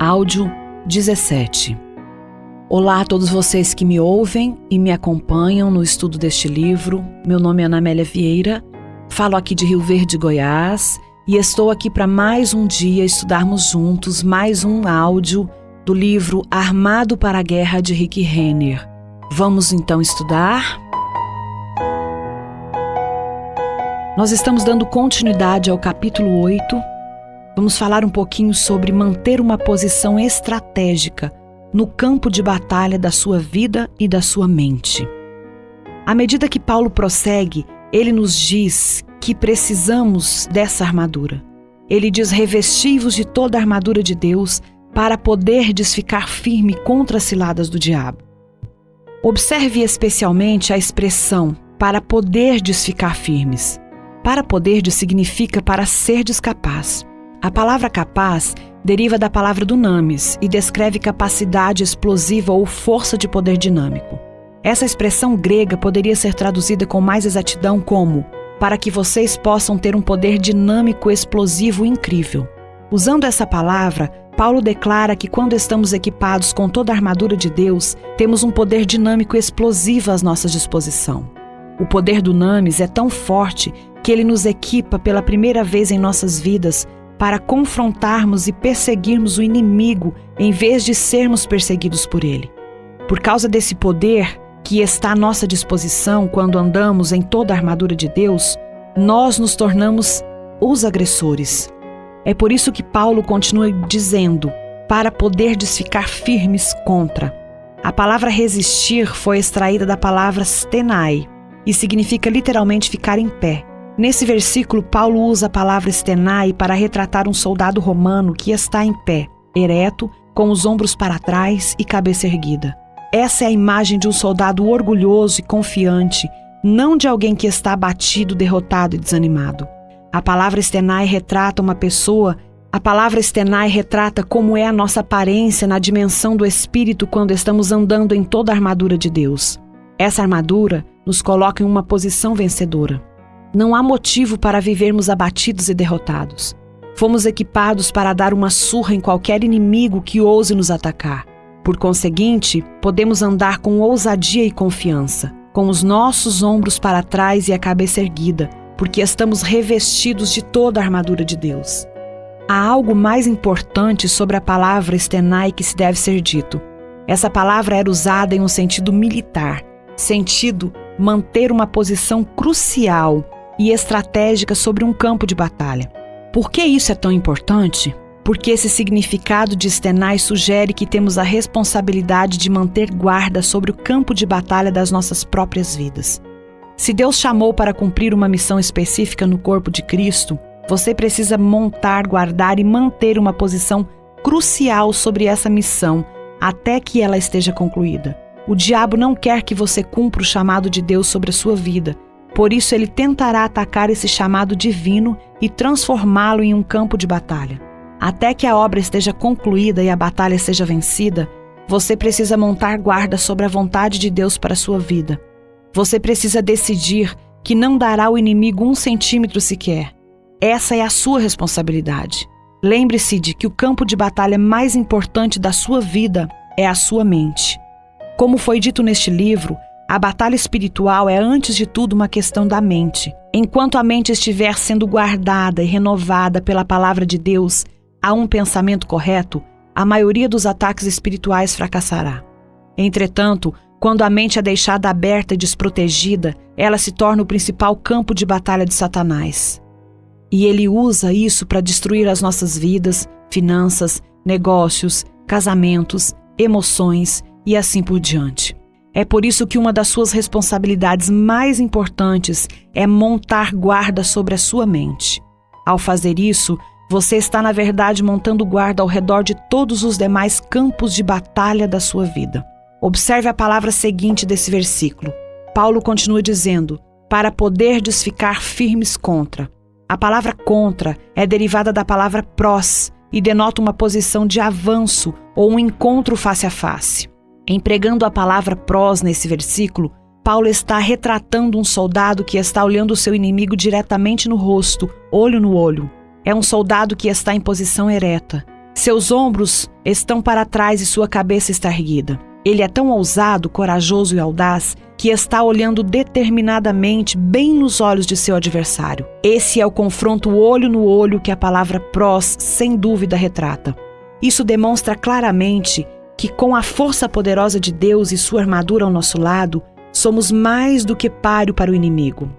Áudio 17. Olá a todos vocês que me ouvem e me acompanham no estudo deste livro. Meu nome é Ana Amélia Vieira, falo aqui de Rio Verde, Goiás, e estou aqui para mais um dia estudarmos juntos mais um áudio do livro Armado para a Guerra de Rick Renner. Vamos então estudar? Nós estamos dando continuidade ao capítulo 8. Vamos falar um pouquinho sobre manter uma posição estratégica no campo de batalha da sua vida e da sua mente. À medida que Paulo prossegue, ele nos diz que precisamos dessa armadura. Ele diz: revesti-vos de toda a armadura de Deus para poderdes ficar firme contra as ciladas do diabo. Observe especialmente a expressão para poderdes ficar firmes. Para poderdes significa para serdes capaz. A palavra capaz deriva da palavra dunamis e descreve capacidade explosiva ou força de poder dinâmico. Essa expressão grega poderia ser traduzida com mais exatidão como para que vocês possam ter um poder dinâmico explosivo incrível. Usando essa palavra, Paulo declara que quando estamos equipados com toda a armadura de Deus, temos um poder dinâmico explosivo à nossa disposição. O poder dunamis é tão forte que ele nos equipa pela primeira vez em nossas vidas para confrontarmos e perseguirmos o inimigo em vez de sermos perseguidos por ele. Por causa desse poder que está à nossa disposição quando andamos em toda a armadura de Deus, nós nos tornamos os agressores. É por isso que Paulo continua dizendo, para poderdes ficar firmes contra. A palavra resistir foi extraída da palavra stenai e significa literalmente ficar em pé. Nesse versículo, Paulo usa a palavra stenai para retratar um soldado romano que está em pé, ereto, com os ombros para trás e cabeça erguida. Essa é a imagem de um soldado orgulhoso e confiante, não de alguém que está abatido, derrotado e desanimado. A palavra stenai retrata uma pessoa. A palavra stenai retrata como é a nossa aparência na dimensão do espírito quando estamos andando em toda a armadura de Deus. Essa armadura nos coloca em uma posição vencedora. Não há motivo para vivermos abatidos e derrotados. Fomos equipados para dar uma surra em qualquer inimigo que ouse nos atacar. Por conseguinte, podemos andar com ousadia e confiança, com os nossos ombros para trás e a cabeça erguida, porque estamos revestidos de toda a armadura de Deus. Há algo mais importante sobre a palavra stenai que se deve ser dito. Essa palavra era usada em um sentido militar, sentido manter uma posição crucial e estratégica sobre um campo de batalha. Por que isso é tão importante? Porque esse significado de stenai sugere que temos a responsabilidade de manter guarda sobre o campo de batalha das nossas próprias vidas. Se Deus chamou para cumprir uma missão específica no corpo de Cristo, você precisa montar, guardar e manter uma posição crucial sobre essa missão até que ela esteja concluída. O diabo não quer que você cumpra o chamado de Deus sobre a sua vida. Por isso, ele tentará atacar esse chamado divino e transformá-lo em um campo de batalha. Até que a obra esteja concluída e a batalha seja vencida, você precisa montar guarda sobre a vontade de Deus para a sua vida. Você precisa decidir que não dará ao inimigo 1 centímetro sequer. Essa é a sua responsabilidade. Lembre-se de que o campo de batalha mais importante da sua vida é a sua mente. Como foi dito neste livro, a batalha espiritual é antes de tudo uma questão da mente. Enquanto a mente estiver sendo guardada e renovada pela palavra de Deus a um pensamento correto, a maioria dos ataques espirituais fracassará. Entretanto, quando a mente é deixada aberta e desprotegida, ela se torna o principal campo de batalha de Satanás. E ele usa isso para destruir as nossas vidas, finanças, negócios, casamentos, emoções e assim por diante. É por isso que uma das suas responsabilidades mais importantes é montar guarda sobre a sua mente. Ao fazer isso, você está, na verdade, montando guarda ao redor de todos os demais campos de batalha da sua vida. Observe a palavra seguinte desse versículo. Paulo continua dizendo, para poderdes ficar firmes contra. A palavra contra é derivada da palavra prós e denota uma posição de avanço ou um encontro face a face. Empregando a palavra prós nesse versículo, Paulo está retratando um soldado que está olhando o seu inimigo diretamente no rosto, olho no olho. É um soldado que está em posição ereta, Seus ombros estão para trás e sua cabeça está erguida. Ele é tão ousado, corajoso e audaz que está olhando determinadamente bem nos olhos de seu adversário. Esse é o confronto olho no olho que a palavra prós, sem dúvida, retrata. Isso demonstra claramente que, com a força poderosa de Deus e sua armadura ao nosso lado, somos mais do que páreo para o inimigo.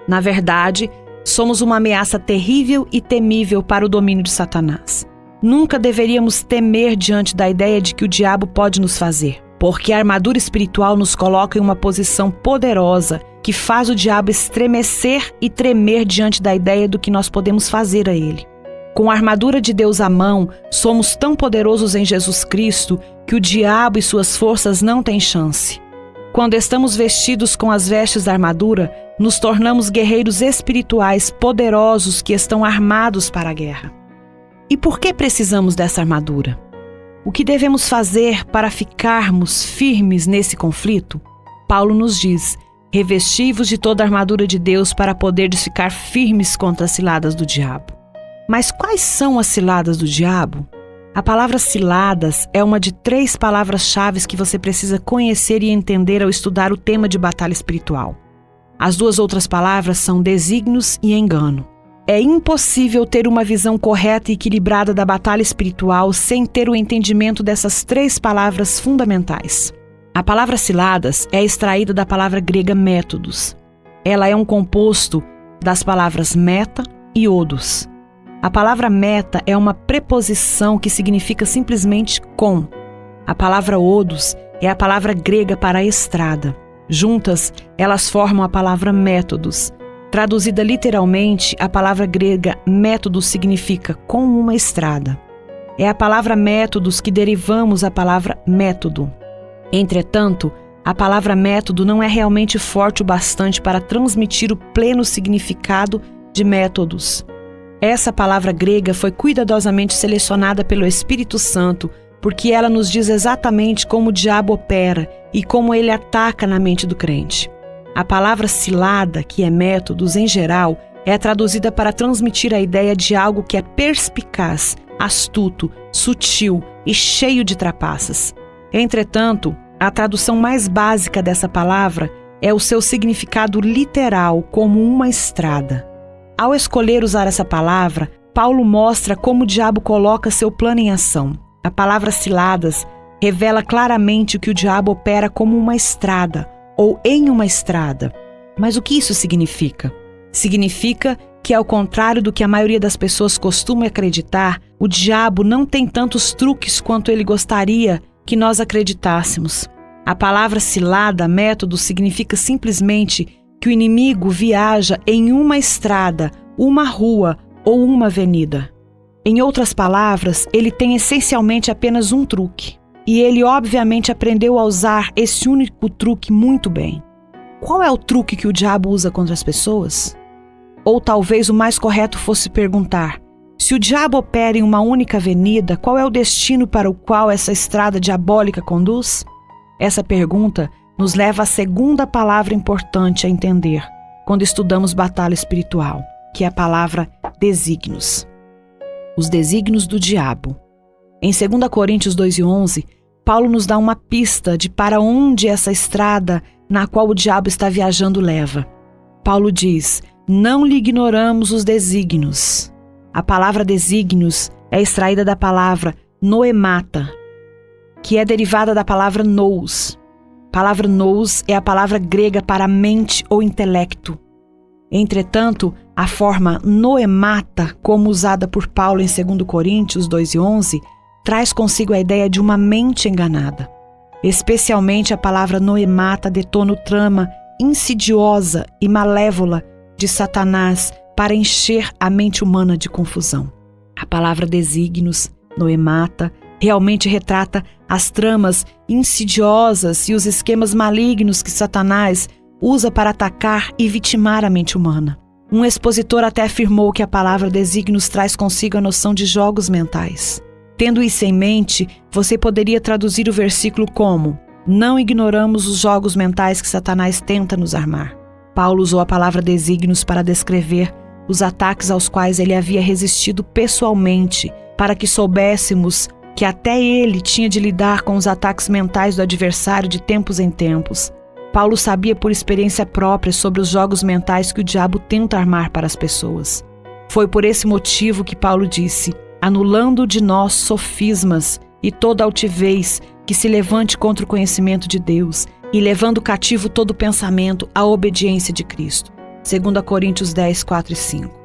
Na verdade, somos uma ameaça terrível e temível para o domínio de Satanás. Nunca deveríamos temer diante da ideia de que o diabo pode nos fazer, porque a armadura espiritual nos coloca em uma posição poderosa que faz o diabo estremecer e tremer diante da ideia do que nós podemos fazer a ele. Com a armadura de Deus à mão, somos tão poderosos em Jesus Cristo que o diabo e suas forças não têm chance. Quando estamos vestidos com as vestes da armadura, nos tornamos guerreiros espirituais poderosos que estão armados para a guerra. E por que precisamos dessa armadura? O que devemos fazer para ficarmos firmes nesse conflito? Paulo nos diz: revesti-vos de toda a armadura de Deus para poderdes ficar firmes contra as ciladas do diabo. Mas quais são as ciladas do diabo? A palavra ciladas é uma de 3 palavras-chave que você precisa conhecer e entender ao estudar o tema de batalha espiritual. As 2 outras palavras são desígnios e engano. É impossível ter uma visão correta e equilibrada da batalha espiritual sem ter o entendimento dessas 3 palavras fundamentais. A palavra ciladas é extraída da palavra grega métodos. Ela é um composto das palavras meta e odos. A palavra meta é uma preposição que significa simplesmente com. A palavra odos é a palavra grega para estrada. Juntas, elas formam a palavra métodos. Traduzida literalmente, a palavra grega método significa com uma estrada. É a palavra métodos que derivamos a palavra método. Entretanto, a palavra método não é realmente forte o bastante para transmitir o pleno significado de métodos. Essa palavra grega foi cuidadosamente selecionada pelo Espírito Santo porque ela nos diz exatamente como o diabo opera e como ele ataca na mente do crente. A palavra cilada, que é métodos em geral, é traduzida para transmitir a ideia de algo que é perspicaz, astuto, sutil e cheio de trapaças. Entretanto, a tradução mais básica dessa palavra é o seu significado literal, como uma estrada. Ao escolher usar essa palavra, Paulo mostra como o diabo coloca seu plano em ação. A palavra ciladas revela claramente que o diabo opera como uma estrada, ou em uma estrada. Mas o que isso significa? Significa que, ao contrário do que a maioria das pessoas costuma acreditar, o diabo não tem tantos truques quanto ele gostaria que nós acreditássemos. A palavra cilada, método, significa simplesmente que o inimigo viaja em uma estrada, uma rua ou uma avenida. Em outras palavras, ele tem essencialmente apenas um truque. E ele obviamente aprendeu a usar esse único truque muito bem. Qual é o truque que o diabo usa contra as pessoas? Ou talvez o mais correto fosse perguntar: se o diabo opera em uma única avenida, qual é o destino para o qual essa estrada diabólica conduz? Essa pergunta nos leva à segunda palavra importante a entender quando estudamos batalha espiritual, que é a palavra desígnios. Os desígnios do diabo. Em 2 Coríntios 2:11, Paulo nos dá uma pista de para onde essa estrada na qual o diabo está viajando leva. Paulo diz: não lhe ignoramos os desígnios. A palavra desígnios é extraída da palavra noemata, que é derivada da palavra nous. A palavra nous é a palavra grega para mente ou intelecto. Entretanto, a forma noemata, como usada por Paulo em 2 Coríntios 2:11, traz consigo a ideia de uma mente enganada. Especialmente a palavra noemata detona o trama insidiosa e malévola de Satanás para encher a mente humana de confusão. A palavra desígnios, noemata, realmente retrata as tramas insidiosas e os esquemas malignos que Satanás usa para atacar e vitimar a mente humana. Um expositor até afirmou que a palavra desígnios traz consigo a noção de jogos mentais. Tendo isso em mente, você poderia traduzir o versículo como: não ignoramos os jogos mentais que Satanás tenta nos armar. Paulo usou a palavra desígnios para descrever os ataques aos quais ele havia resistido pessoalmente para que soubéssemos que até ele tinha de lidar com os ataques mentais do adversário de tempos em tempos. Paulo sabia por experiência própria sobre os jogos mentais que o diabo tenta armar para as pessoas. Foi por esse motivo que Paulo disse: anulando de nós sofismas e toda altivez que se levante contra o conhecimento de Deus e levando cativo todo pensamento à obediência de Cristo. 2 Coríntios 10, 4 e 5.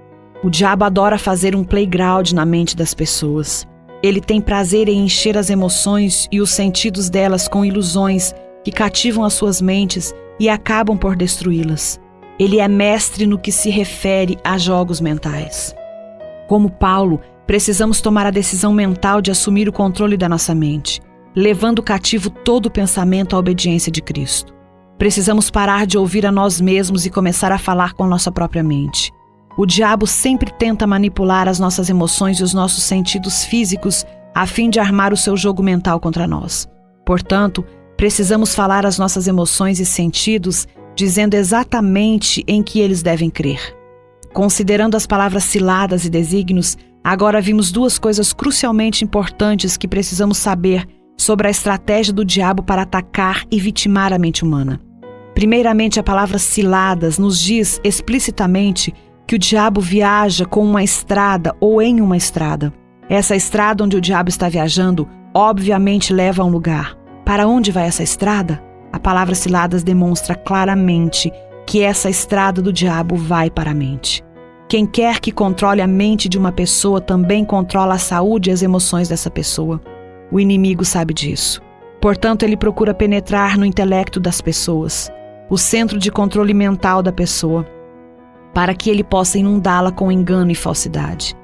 O diabo adora fazer um playground na mente das pessoas. Ele tem prazer em encher as emoções e os sentidos delas com ilusões que cativam as suas mentes e acabam por destruí-las. Ele é mestre no que se refere a jogos mentais. Como Paulo, precisamos tomar a decisão mental de assumir o controle da nossa mente, levando cativo todo o pensamento à obediência de Cristo. Precisamos parar de ouvir a nós mesmos e começar a falar com a nossa própria mente. O diabo sempre tenta manipular as nossas emoções e os nossos sentidos físicos a fim de armar o seu jogo mental contra nós. Portanto, precisamos falar as nossas emoções e sentidos dizendo exatamente em que eles devem crer. Considerando as palavras ciladas e desígnios, agora vimos duas coisas crucialmente importantes que precisamos saber sobre a estratégia do diabo para atacar e vitimar a mente humana. Primeiramente, a palavra ciladas nos diz explicitamente que o diabo viaja com uma estrada ou em uma estrada. Essa estrada onde o diabo está viajando, obviamente leva a um lugar. Para onde vai essa estrada? A palavra ciladas demonstra claramente que essa estrada do diabo vai para a mente. Quem quer que controle a mente de uma pessoa também controla a saúde e as emoções dessa pessoa. O inimigo sabe disso. Portanto, ele procura penetrar no intelecto das pessoas, o centro de controle mental da pessoa, para que ele possa inundá-la com engano e falsidade.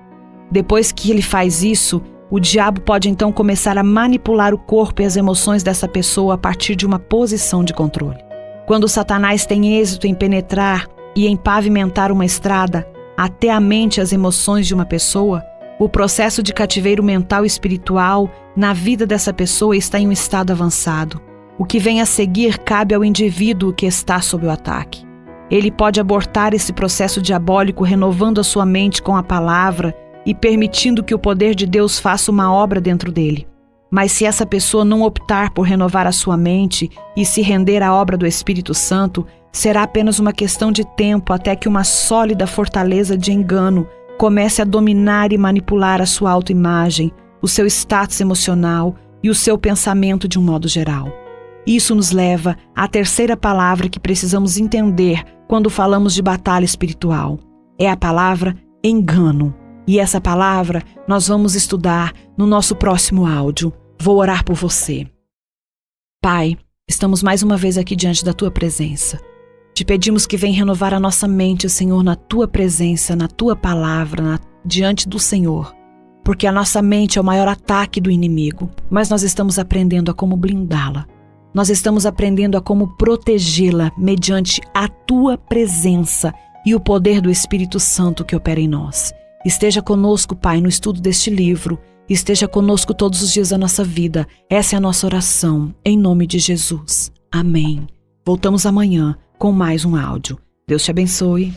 Depois que ele faz isso, o diabo pode então começar a manipular o corpo e as emoções dessa pessoa a partir de uma posição de controle. Quando Satanás tem êxito em penetrar e em pavimentar uma estrada até a mente e as emoções de uma pessoa, o processo de cativeiro mental e espiritual na vida dessa pessoa está em um estado avançado. O que vem a seguir cabe ao indivíduo que está sob o ataque. Ele pode abortar esse processo diabólico renovando a sua mente com a palavra e permitindo que o poder de Deus faça uma obra dentro dele. Mas se essa pessoa não optar por renovar a sua mente e se render à obra do Espírito Santo, será apenas uma questão de tempo até que uma sólida fortaleza de engano comece a dominar e manipular a sua autoimagem, o seu status emocional e o seu pensamento de um modo geral. Isso nos leva à terceira palavra que precisamos entender quando falamos de batalha espiritual. É a palavra engano. E essa palavra nós vamos estudar no nosso próximo áudio. Vou orar por você. Pai, estamos mais uma vez aqui diante da Tua presença. Te pedimos que venha renovar a nossa mente, Senhor, na Tua presença, na Tua palavra, diante do Senhor. Porque a nossa mente é o maior ataque do inimigo, mas nós estamos aprendendo a como blindá-la. Nós estamos aprendendo a como protegê-la mediante a Tua presença e o poder do Espírito Santo que opera em nós. Esteja conosco, Pai, no estudo deste livro. Esteja conosco todos os dias da nossa vida. Essa é a nossa oração, em nome de Jesus. Amém. Voltamos amanhã com mais um áudio. Deus te abençoe.